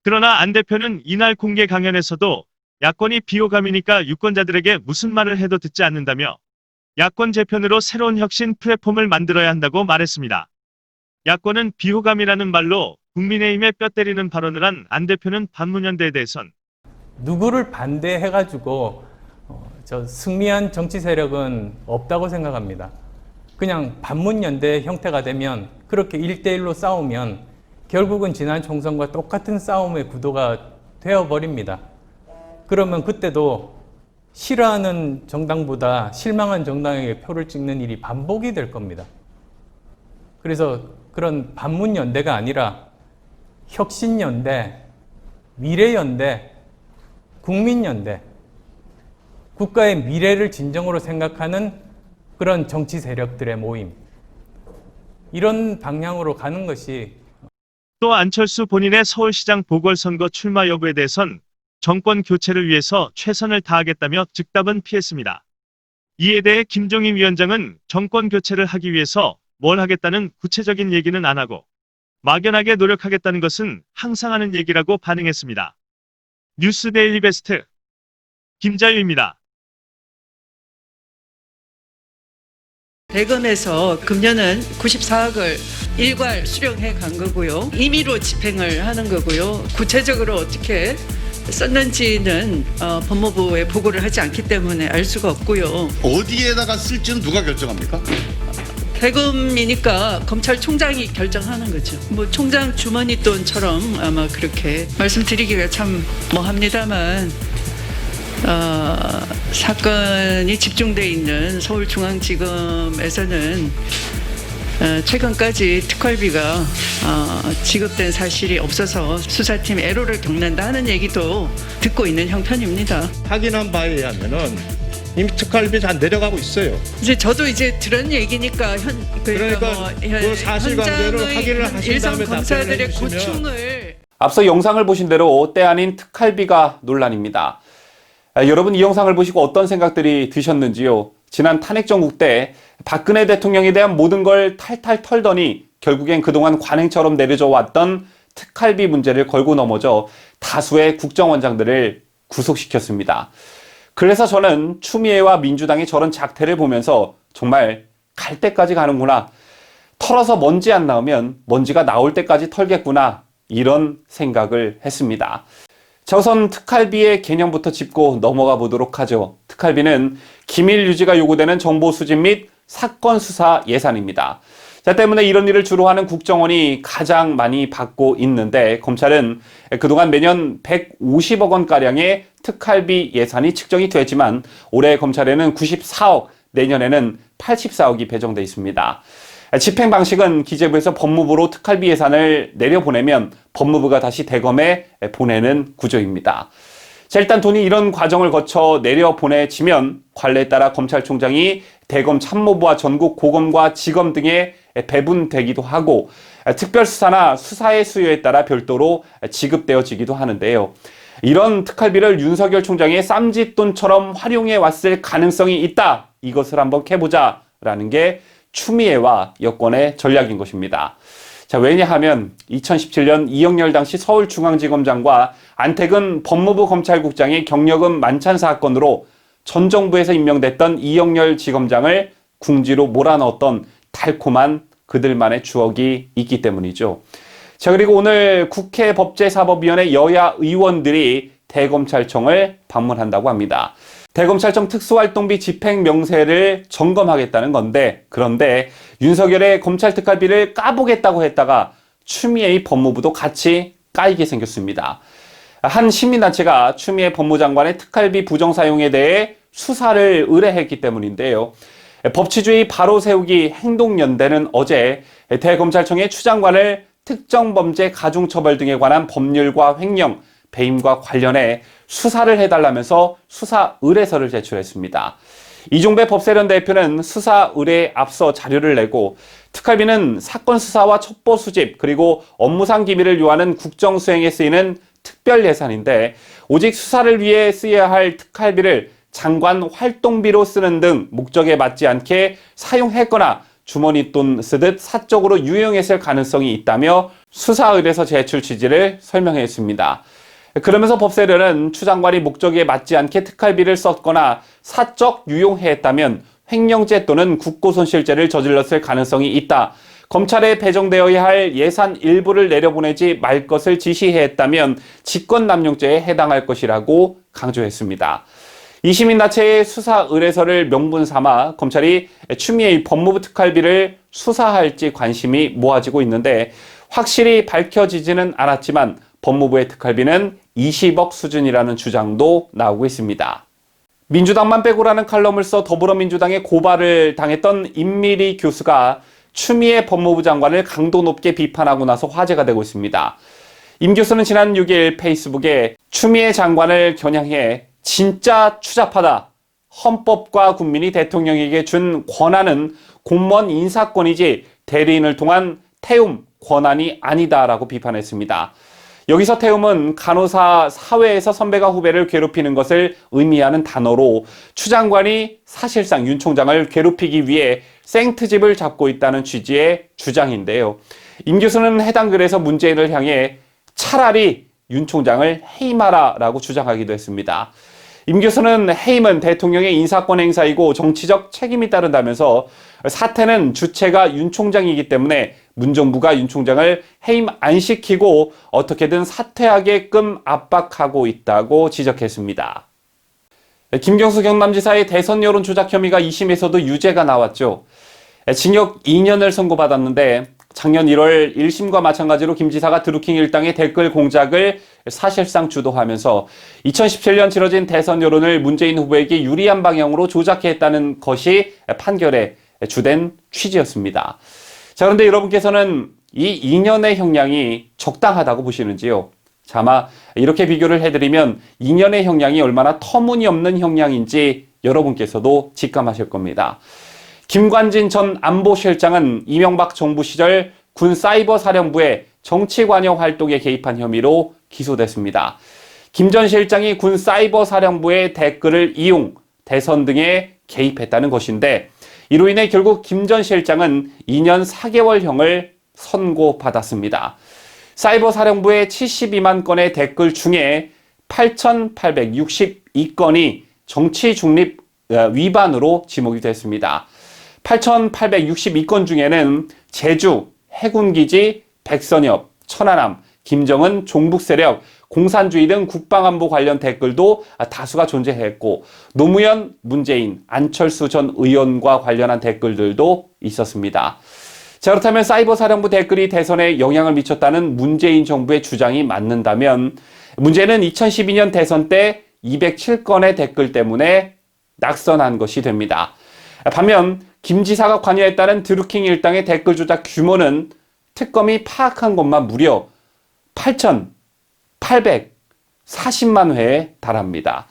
그러나 안 대표는 이날 공개 강연에서도 야권이 비호감이니까 유권자들에게 무슨 말을 해도 듣지 않는다며 야권 재편으로 새로운 혁신 플랫폼을 만들어야 한다고 말했습니다. 야권은 비호감이라는 말로 국민의힘에 뼈 때리는 발언을 한 안 대표는 반문연대에 대해선 누구를 반대해가지고 저 승리한 정치 세력은 없다고 생각합니다. 그냥 반문연대 형태가 되면 그렇게 1대1로 싸우면 결국은 지난 총선과 똑같은 싸움의 구도가 되어버립니다. 그러면 그때도 싫어하는 정당보다 실망한 정당에게 표를 찍는 일이 반복이 될 겁니다. 그래서 그런 반문연대가 아니라 혁신연대, 미래연대, 국민연대, 국가의 미래를 진정으로 생각하는 그런 정치 세력들의 모임, 이런 방향으로 가는 것이. 또 안철수 본인의 서울시장 보궐선거 출마 여부에 대해선 정권 교체를 위해서 최선을 다하겠다며 즉답은 피했습니다. 이에 대해 김종인 위원장은 정권 교체를 하기 위해서 뭘 하겠다는 구체적인 얘기는 안 하고 막연하게 노력하겠다는 것은 항상 하는 얘기라고 반응했습니다. 뉴스데일리 베스트 김자유입니다. 대검에서 금년은 94억을 일괄 수령해 간 거고요. 임의로 집행을 하는 거고요. 구체적으로 어떻게 썼는지는 법무부에 보고를 하지 않기 때문에 알 수가 없고요. 어디에다가 쓸지는 누가 결정합니까? 대검이니까 검찰총장이 결정하는 거죠. 뭐 총장 주머니 돈처럼 아마 그렇게 말씀드리기가 참 뭐합니다만 사건이 집중돼 있는 서울중앙지검에서는 최근까지 특활비가 지급된 사실이 없어서 수사팀 애로를 겪는다 하는 얘기도 듣고 있는 형편입니다. 확인한 바에 의하면은 이미 특활비 다 내려가고 있어요. 이제 저도 이제 들은 얘기니까 그러니까 그 사실관계를 확인을 하신 일선 다음에 검사들의 답변을 해주시면. 고충을. 앞서 영상을 보신 대로 때 아닌 특활비가 논란입니다. 여러분 이 영상을 보시고 어떤 생각들이 드셨는지요? 지난 탄핵 정국 때 박근혜 대통령에 대한 모든 걸 탈탈 털더니 결국엔 그동안 관행처럼 내려져 왔던 특활비 문제를 걸고 넘어져 다수의 국정원장들을 구속시켰습니다. 그래서 저는 추미애와 민주당의 저런 작태를 보면서 정말 갈 때까지 가는구나. 털어서 먼지 안 나오면 먼지가 나올 때까지 털겠구나. 이런 생각을 했습니다. 자, 우선 특활비의 개념부터 짚고 넘어가 보도록 하죠. 특활비는 기밀 유지가 요구되는 정보 수집 및 사건 수사 예산입니다. 자, 때문에 이런 일을 주로 하는 국정원이 가장 많이 받고 있는데 검찰은 그동안 매년 150억 원가량의 특활비 예산이 측정이 되지만 올해 검찰에는 94억, 내년에는 84억이 배정돼 있습니다. 집행 방식은 기재부에서 법무부로 특활비 예산을 내려보내면 법무부가 다시 대검에 보내는 구조입니다. 자, 일단 돈이 이런 과정을 거쳐 내려보내지면 관례에 따라 검찰총장이 대검 참모부와 전국 고검과 지검 등에 배분되기도 하고 특별수사나 수사의 수요에 따라 별도로 지급되어지기도 하는데요. 이런 특활비를 윤석열 총장의 쌈짓돈처럼 활용해 왔을 가능성이 있다. 이것을 한번 캐보자라는 게 추미애와 여권의 전략인 것입니다. 자, 왜냐하면 2017년 이영렬 당시 서울중앙지검장과 안태근 법무부 검찰국장의 경력은 만찬 사건으로 전 정부에서 임명됐던 이영렬 지검장을 궁지로 몰아넣었던 달콤한 그들만의 추억이 있기 때문이죠. 자, 그리고 오늘 국회 법제사법위원회 여야 의원들이 대검찰청을 방문한다고 합니다. 대검찰청 특수활동비 집행 명세를 점검하겠다는 건데, 그런데 윤석열의 검찰특활비를 까보겠다고 했다가 추미애 법무부도 같이 까이게 생겼습니다. 한 시민단체가 추미애 법무장관의 특활비 부정 사용에 대해 수사를 의뢰했기 때문인데요. 법치주의 바로 세우기 행동연대는 어제 대검찰청의 추 장관을 특정범죄 가중처벌 등에 관한 법률과 횡령, 배임과 관련해 수사를 해달라면서 수사 의뢰서를 제출했습니다. 이종배 법세련 대표는 수사 의뢰에 앞서 자료를 내고 특활비는 사건 수사와 첩보 수집 그리고 업무상 기밀을 요하는 국정 수행에 쓰이는 특별 예산인데 오직 수사를 위해 쓰여야 할 특활비를 장관 활동비로 쓰는 등 목적에 맞지 않게 사용했거나 주머니 돈 쓰듯 사적으로 유용했을 가능성이 있다며 수사 의뢰서 제출 취지를 설명했습니다. 그러면서 법세련은 추 장관이 목적에 맞지 않게 특활비를 썼거나 사적 유용했다면 횡령죄 또는 국고손실죄를 저질렀을 가능성이 있다. 검찰에 배정되어야 할 예산 일부를 내려보내지 말 것을 지시했다면 직권남용죄에 해당할 것이라고 강조했습니다. 이 시민단체의 수사 의뢰서를 명분 삼아 검찰이 추미애 법무부 특활비를 수사할지 관심이 모아지고 있는데 확실히 밝혀지지는 않았지만 법무부의 특활비는 20억 수준이라는 주장도 나오고 있습니다. 민주당만 빼고라는 칼럼을 써 더불어민주당의 고발을 당했던 임미리 교수가 추미애 법무부 장관을 강도 높게 비판하고 나서 화제가 되고 있습니다. 임 교수는 지난 6일 페이스북에 추미애 장관을 겨냥해 진짜 추잡하다. 헌법과 국민이 대통령에게 준 권한은 공무원 인사권이지 대리인을 통한 태움, 권한이 아니다라고 비판했습니다. 여기서 태움은 간호사 사회에서 선배가 후배를 괴롭히는 것을 의미하는 단어로 추 장관이 사실상 윤 총장을 괴롭히기 위해 생트집을 잡고 있다는 취지의 주장인데요. 임 교수는 해당 글에서 문재인을 향해 차라리 윤 총장을 해임하라라고 주장하기도 했습니다. 임 교수는 해임은 대통령의 인사권 행사이고 정치적 책임이 따른다면서 사태는 주체가 윤 총장이기 때문에 문정부가 윤 총장을 해임 안 시키고 어떻게든 사퇴하게끔 압박하고 있다고 지적했습니다. 김경수 경남지사의 대선 여론 조작 혐의가 2심에서도 유죄가 나왔죠. 징역 2년을 선고받았는데 작년 1월 1심과 마찬가지로 김 지사가 드루킹 일당의 댓글 공작을 사실상 주도하면서 2017년 치러진 대선 여론을 문재인 후보에게 유리한 방향으로 조작했다는 것이 판결의 주된 취지였습니다. 자, 그런데 여러분께서는 이 2년의 형량이 적당하다고 보시는지요? 자, 아마 이렇게 비교를 해드리면 2년의 형량이 얼마나 터무니없는 형량인지 여러분께서도 직감하실 겁니다. 김관진 전 안보실장은 이명박 정부 시절 군 사이버사령부의 정치관여 활동에 개입한 혐의로 기소됐습니다. 김 전 실장이 군 사이버사령부의 댓글을 이용, 대선 등에 개입했다는 것인데 이로 인해 결국 김 전 실장은 2년 4개월형을 선고받았습니다. 사이버사령부의 72만 건의 댓글 중에 8,862건이 정치 중립 위반으로 지목이 됐습니다. 8,862건 중에는 제주, 해군기지, 백선엽, 천안함, 김정은, 종북세력, 공산주의 등 국방안보 관련 댓글도 다수가 존재했고 노무현, 문재인, 안철수 전 의원과 관련한 댓글들도 있었습니다. 자, 그렇다면 사이버사령부 댓글이 대선에 영향을 미쳤다는 문재인 정부의 주장이 맞는다면 문제는 2012년 대선 때 207건의 댓글 때문에 낙선한 것이 됩니다. 반면 김 지사가 관여했다는 드루킹 일당의 댓글 조작 규모는 특검이 파악한 것만 무려 8,840만 회에 달합니다.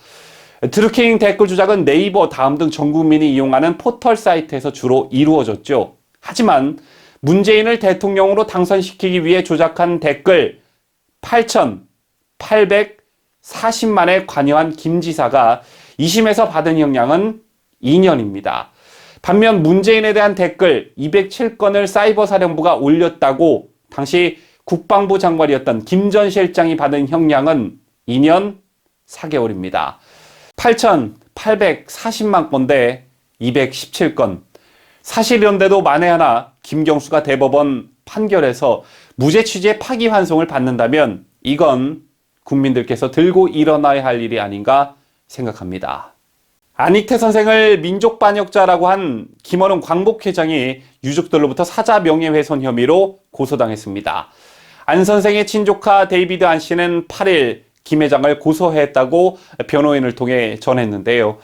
드루킹 댓글 조작은 네이버, 다음 등 전 국민이 이용하는 포털 사이트에서 주로 이루어졌죠. 하지만 문재인을 대통령으로 당선시키기 위해 조작한 댓글 8,840만에 관여한 김 지사가 2심에서 받은 형량은 2년입니다. 반면 문재인에 대한 댓글 207건을 사이버사령부가 올렸다고 당시 국방부 장관이었던 김 전 실장이 받은 형량은 2년 4개월입니다. 8,840만 건대 217건. 사실이런데도 만에 하나 김경수가 대법원 판결에서 무죄 취지의 파기환송을 받는다면 이건 국민들께서 들고 일어나야 할 일이 아닌가 생각합니다. 안익태 선생을 민족 반역자라고 한 김원웅 광복회장이 유족들로부터 사자 명예훼손 혐의로 고소당했습니다. 안 선생의 친조카 데이비드 안 씨는 8일 김 회장을 고소했다고 변호인을 통해 전했는데요.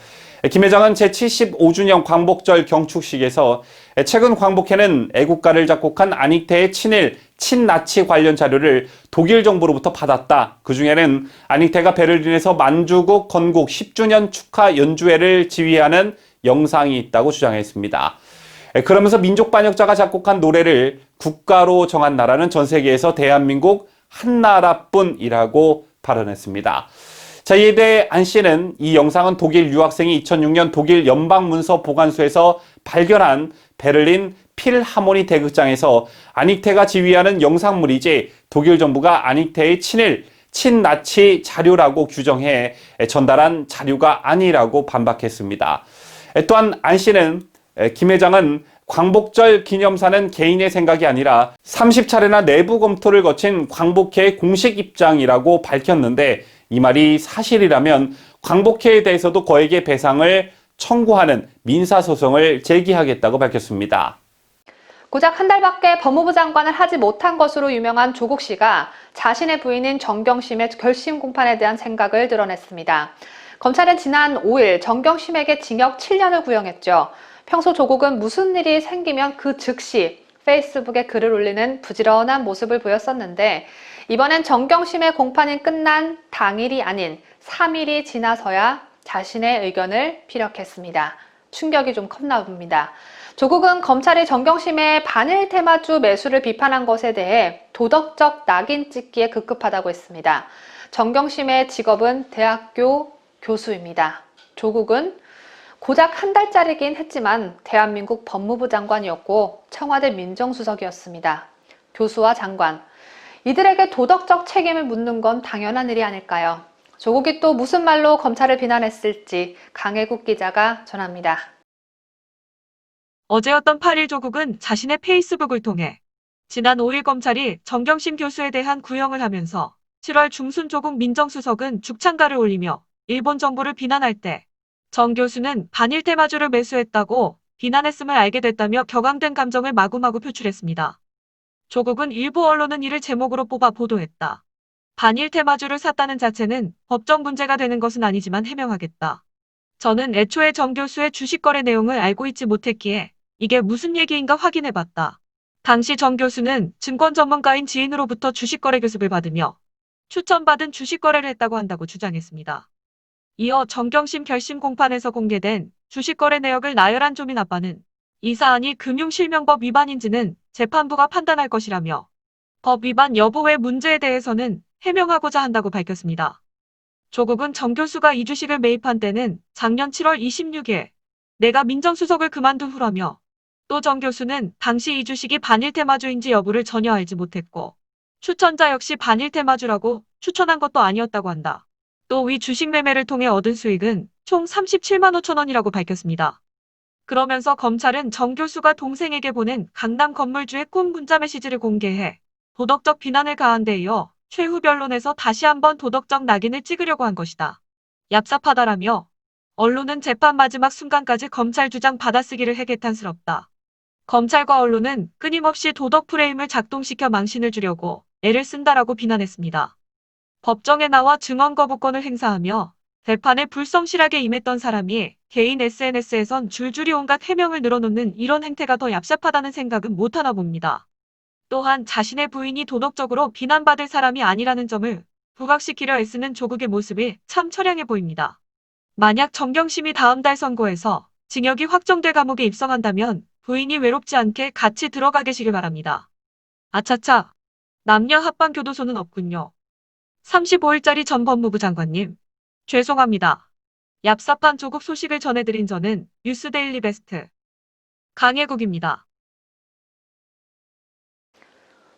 김 회장은 제75주년 광복절 경축식에서 최근 광복회는 애국가를 작곡한 안익태의 친일, 친나치 관련 자료를 독일 정부로부터 받았다. 그중에는 안익태가 베를린에서 만주국 건국 10주년 축하 연주회를 지휘하는 영상이 있다고 주장했습니다. 그러면서 민족 반역자가 작곡한 노래를 국가로 정한 나라는 전 세계에서 대한민국 한 나라뿐이라고 발언했습니다. 자, 이에 대해 안 씨는 이 영상은 독일 유학생이 2006년 독일 연방문서 보관소에서 발견한 베를린 필하모니 대극장에서 안익태가 지휘하는 영상물이지 독일 정부가 안익태의 친일, 친나치 자료라고 규정해 전달한 자료가 아니라고 반박했습니다. 또한 안 씨는 김 회장은 광복절 기념사는 개인의 생각이 아니라 30차례나 내부 검토를 거친 광복회의 공식 입장이라고 밝혔는데 이 말이 사실이라면 광복회에 대해서도 거액의 배상을 청구하는 민사소송을 제기하겠다고 밝혔습니다. 고작 한 달밖에 법무부 장관을 하지 못한 것으로 유명한 조국 씨가 자신의 부인인 정경심의 결심 공판에 대한 생각을 드러냈습니다. 검찰은 지난 5일 정경심에게 징역 7년을 구형했죠. 평소 조국은 무슨 일이 생기면 그 즉시 페이스북에 글을 올리는 부지런한 모습을 보였었는데 이번엔 정경심의 공판이 끝난 당일이 아닌 3일이 지나서야 자신의 의견을 피력했습니다. 충격이 좀 컸나 봅니다. 조국은 검찰이 정경심의 반일 테마주 매수를 비판한 것에 대해 도덕적 낙인 찍기에 급급하다고 했습니다. 정경심의 직업은 대학교 교수입니다. 조국은 고작 한 달짜리긴 했지만 대한민국 법무부 장관이었고 청와대 민정수석이었습니다. 교수와 장관, 이들에게 도덕적 책임을 묻는 건 당연한 일이 아닐까요? 조국이 또 무슨 말로 검찰을 비난했을지 강혜국 기자가 전합니다. 어제였던 8일 조국은 자신의 페이스북을 통해 지난 5일 검찰이 정경심 교수에 대한 구형을 하면서 7월 중순 조국 민정수석은 죽창가를 올리며 일본 정부를 비난할 때 정 교수는 반일 테마주를 매수했다고 비난했음을 알게 됐다며 격앙된 감정을 마구마구 표출했습니다. 조국은 일부 언론은 이를 제목으로 뽑아 보도했다. 반일 테마주를 샀다는 자체는 법적 문제가 되는 것은 아니지만 해명하겠다. 저는 애초에 정 교수의 주식 거래 내용을 알고 있지 못했기에 이게 무슨 얘기인가 확인해봤다. 당시 정 교수는 증권 전문가인 지인으로부터 주식 거래 교습을 받으며 추천받은 주식 거래를 했다고 한다고 주장했습니다. 이어 정경심 결심 공판에서 공개된 주식 거래 내역을 나열한 조민 아빠는 이 사안이 금융실명법 위반인지는 재판부가 판단할 것이라며 법 위반 여부의 문제에 대해서는 해명하고자 한다고 밝혔습니다. 조국은 정 교수가 이 주식을 매입한 때는 작년 7월 26일 내가 민정수석을 그만둔 후라며 또 정 교수는 당시 이 주식이 반일 테마주인지 여부를 전혀 알지 못했고 추천자 역시 반일 테마주라고 추천한 것도 아니었다고 한다. 또 위 주식 매매를 통해 얻은 수익은 총 37만 5천 원이라고 밝혔습니다. 그러면서 검찰은 정 교수가 동생에게 보낸 강남 건물주의 꿈 문자 메시지를 공개해 도덕적 비난을 가한 데 이어 최후 변론에서 다시 한번 도덕적 낙인을 찍으려고 한 것이다. 얍삽하다라며 언론은 재판 마지막 순간까지 검찰 주장 받아쓰기를 해개탄스럽다. 검찰과 언론은 끊임없이 도덕 프레임을 작동시켜 망신을 주려고 애를 쓴다라고 비난했습니다. 법정에 나와 증언 거부권을 행사하며 재판에 불성실하게 임했던 사람이 개인 SNS에선 줄줄이 온갖 해명을 늘어놓는 이런 행태가 더 얍삽하다는 생각은 못하나 봅니다. 또한 자신의 부인이 도덕적으로 비난받을 사람이 아니라는 점을 부각시키려 애쓰는 조국의 모습이 참 처량해 보입니다. 만약 정경심이 다음 달 선고에서 징역이 확정돼 감옥에 입성한다면 부인이 외롭지 않게 같이 들어가 계시길 바랍니다. 아차차, 남녀 합방 교도소는 없군요. 35일짜리 전 법무부 장관님, 죄송합니다. 얍삽한 조국 소식을 전해드린 저는 뉴스데일리 베스트 강혜국입니다.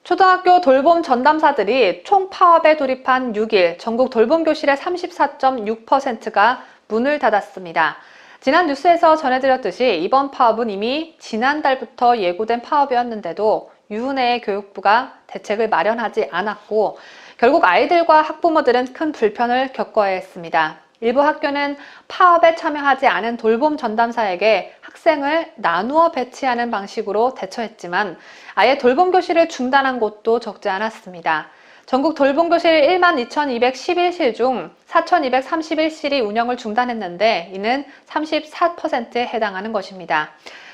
초등학교 돌봄 전담사들이 총 파업에 돌입한 6일 전국 돌봄 교실의 34.6%가 문을 닫았습니다. 지난 뉴스에서 전해드렸듯이 이번 파업은 이미 지난달부터 예고된 파업이었는데도 유은혜의 교육부가 대책을 마련하지 않았고 결국 아이들과 학부모들은 큰 불편을 겪어야 했습니다. 일부 학교는 파업에 참여하지 않은 돌봄 전담사에게 학생을 나누어 배치하는 방식으로 대처했지만 아예 돌봄 교실을 중단한 곳도 적지 않았습니다. 전국 돌봄교실 12,211실 중 4,231실이 운영을 중단했는데 이는 34%에 해당하는 것입니다.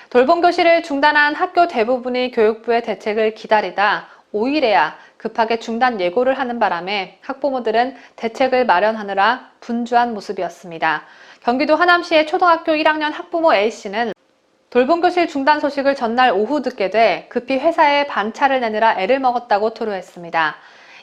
돌봄교실을 중단한 학교 대부분이 교육부의 대책을 기다리다 5일에야 급하게 중단 예고를 하는 바람에 학부모들은 대책을 마련하느라 분주한 모습이었습니다. 경기도 하남시의 초등학교 1학년 학부모 A씨는 돌봄교실 중단 소식을 전날 오후 듣게 돼 급히 회사에 반차를 내느라 애를 먹었다고 토로했습니다.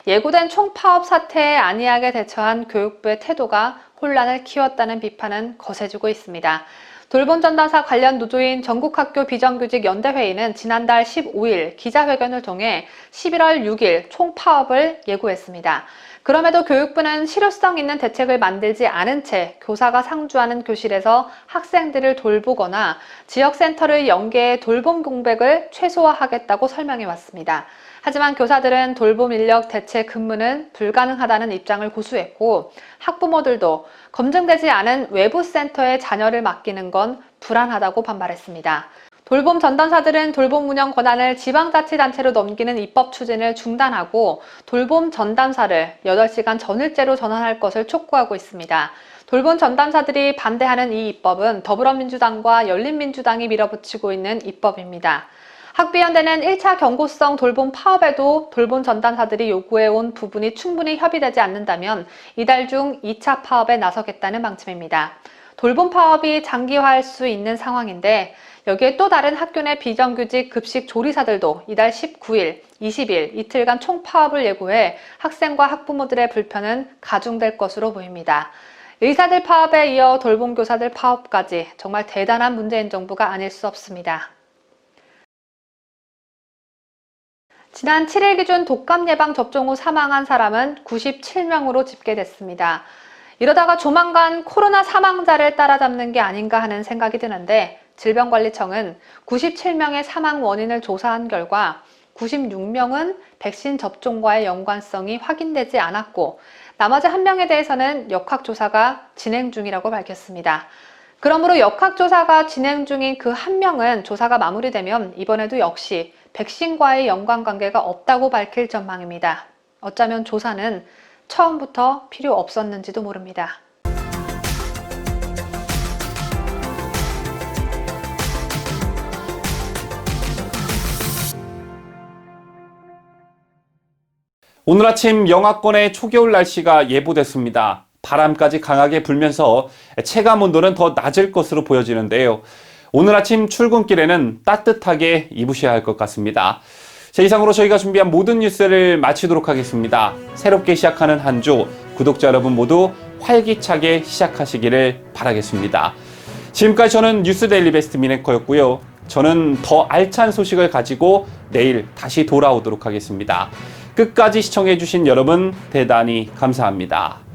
예고된 총파업 사태에 안이하게 대처한 교육부의 태도가 혼란을 키웠다는 비판은 거세지고 있습니다. 돌봄 전담사 관련 노조인 전국학교 비정규직 연대회의는 지난달 15일 기자회견을 통해 11월 6일 총파업을 예고했습니다. 그럼에도 교육부는 실효성 있는 대책을 만들지 않은 채 교사가 상주하는 교실에서 학생들을 돌보거나 지역센터를 연계해 돌봄 공백을 최소화하겠다고 설명해 왔습니다. 하지만 교사들은 돌봄 인력 대체 근무는 불가능하다는 입장을 고수했고 학부모들도 검증되지 않은 외부 센터에 자녀를 맡기는 건 불안하다고 반발했습니다. 돌봄 전담사들은 돌봄 운영 권한을 지방자치단체로 넘기는 입법 추진을 중단하고 돌봄 전담사를 8시간 전일제로 전환할 것을 촉구하고 있습니다. 돌봄 전담사들이 반대하는 이 입법은 더불어민주당과 열린민주당이 밀어붙이고 있는 입법입니다. 학비연대는 1차 경고성 돌봄 파업에도 돌봄 전담사들이 요구해온 부분이 충분히 협의되지 않는다면 이달 중 2차 파업에 나서겠다는 방침입니다. 돌봄 파업이 장기화할 수 있는 상황인데 여기에 또 다른 학교 내 비정규직 급식 조리사들도 이달 19일, 20일 이틀간 총파업을 예고해 학생과 학부모들의 불편은 가중될 것으로 보입니다. 의사들 파업에 이어 돌봄 교사들 파업까지 정말 대단한 문재인 정부가 아닐 수 없습니다. 지난 7일 기준 독감 예방 접종 후 사망한 사람은 97명으로 집계됐습니다. 이러다가 조만간 코로나 사망자를 따라잡는 게 아닌가 하는 생각이 드는데 질병관리청은 97명의 사망 원인을 조사한 결과 96명은 백신 접종과의 연관성이 확인되지 않았고 나머지 1명에 대해서는 역학조사가 진행 중이라고 밝혔습니다. 그러므로 역학조사가 진행 중인 그 1명은 조사가 마무리되면 이번에도 역시 백신과의 연관관계가 없다고 밝힐 전망입니다. 어쩌면 조사는 처음부터 필요 없었는지도 모릅니다. 오늘 아침 영하권의 초겨울 날씨가 예보됐습니다. 바람까지 강하게 불면서 체감 온도는 더 낮을 것으로 보여지는데요. 오늘 아침 출근길에는 따뜻하게 입으셔야 할 것 같습니다. 자, 이상으로 저희가 준비한 모든 뉴스를 마치도록 하겠습니다. 새롭게 시작하는 한 주 구독자 여러분 모두 활기차게 시작하시기를 바라겠습니다. 지금까지 저는 뉴스데일리 베스트 미네커였고요. 저는 더 알찬 소식을 가지고 내일 다시 돌아오도록 하겠습니다. 끝까지 시청해주신 여러분 대단히 감사합니다.